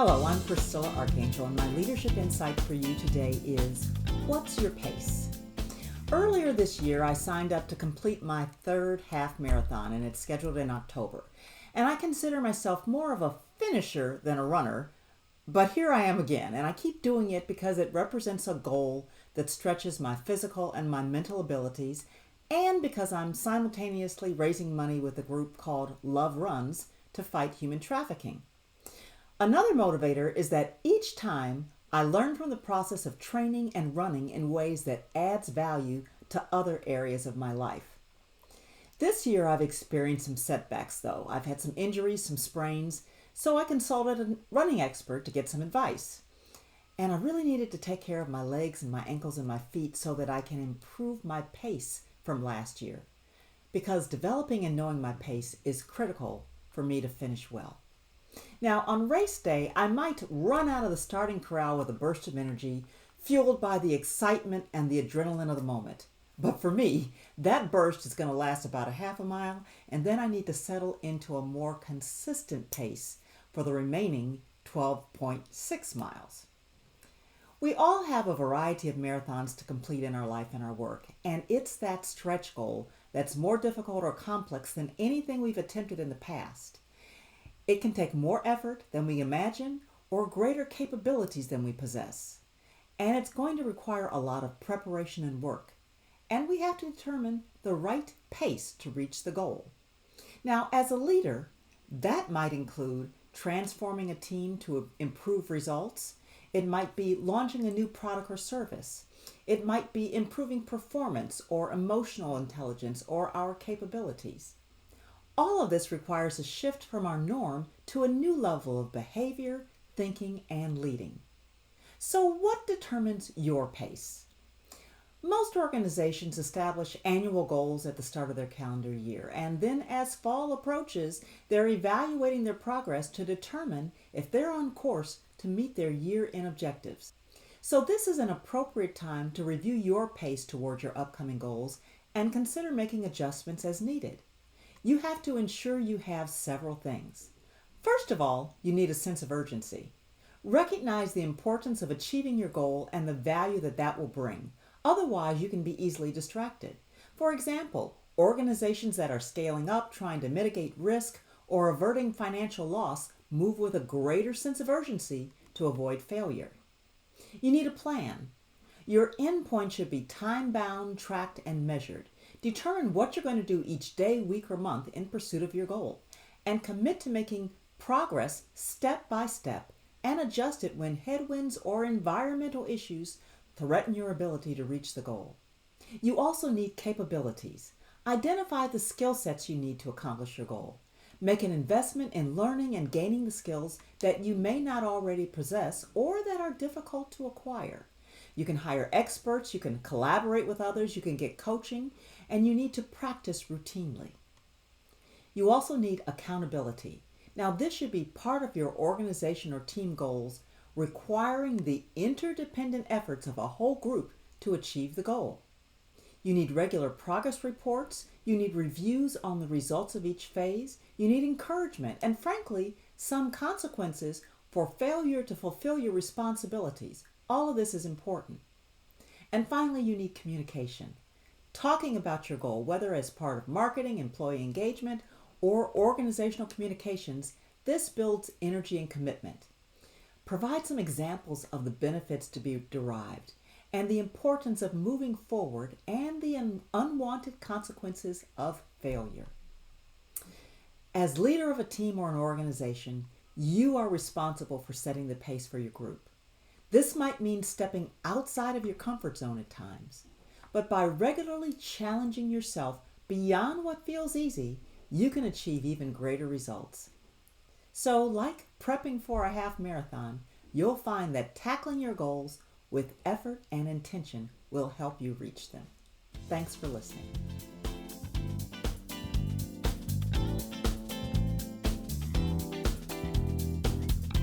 Hello, I'm Priscilla Archangel, and my leadership insight for you today is, what's your pace? Earlier this year, I signed up to complete my third half marathon, and it's scheduled in October. And I consider myself more of a finisher than a runner, but here I am again, and I keep doing it because it represents a goal that stretches my physical and my mental abilities, and because I'm simultaneously raising money with a group called Love Runs to fight human trafficking. Another motivator is that each time I learn from the process of training and running in ways that adds value to other areas of my life. This year I've experienced some setbacks though. I've had some injuries, some sprains, so I consulted a running expert to get some advice. And I really needed to take care of my legs and my ankles and my feet so that I can improve my pace from last year. Because developing and knowing my pace is critical for me to finish well. Now, on race day, I might run out of the starting corral with a burst of energy, fueled by the excitement and the adrenaline of the moment. But for me, that burst is going to last about a half a mile, and then I need to settle into a more consistent pace for the remaining 12.6 miles. We all have a variety of marathons to complete in our life and our work, and it's that stretch goal that's more difficult or complex than anything we've attempted in the past. It can take more effort than we imagine or greater capabilities than we possess. And it's going to require a lot of preparation and work. And we have to determine the right pace to reach the goal. Now, as a leader, that might include transforming a team to improve results. It might be launching a new product or service. It might be improving performance or emotional intelligence or our capabilities. All of this requires a shift from our norm to a new level of behavior, thinking, and leading. So what determines your pace? Most organizations establish annual goals at the start of their calendar year, and then as fall approaches, they're evaluating their progress to determine if they're on course to meet their year-end objectives. So this is an appropriate time to review your pace toward your upcoming goals and consider making adjustments as needed. You have to ensure you have several things. First of all, you need a sense of urgency. Recognize the importance of achieving your goal and the value that that will bring. Otherwise, you can be easily distracted. For example, organizations that are scaling up, trying to mitigate risk, or averting financial loss move with a greater sense of urgency to avoid failure. You need a plan. Your endpoint should be time-bound, tracked, and measured. Determine what you're going to do each day, week, or month in pursuit of your goal, and commit to making progress step by step and adjust it when headwinds or environmental issues threaten your ability to reach the goal. You also need capabilities. Identify the skill sets you need to accomplish your goal. Make an investment in learning and gaining the skills that you may not already possess or that are difficult to acquire. You can hire experts, you can collaborate with others, you can get coaching, and you need to practice routinely. You also need accountability. Now, this should be part of your organization or team goals, requiring the interdependent efforts of a whole group to achieve the goal. You need regular progress reports, you need reviews on the results of each phase, you need encouragement, and frankly, some consequences for failure to fulfill your responsibilities. All of this is important. And finally, you need communication. Talking about your goal, whether as part of marketing, employee engagement, or organizational communications, this builds energy and commitment. Provide some examples of the benefits to be derived and the importance of moving forward and the unwanted consequences of failure. As leader of a team or an organization, you are responsible for setting the pace for your group. This might mean stepping outside of your comfort zone at times, but by regularly challenging yourself beyond what feels easy, you can achieve even greater results. So, like prepping for a half marathon, you'll find that tackling your goals with effort and intention will help you reach them. Thanks for listening.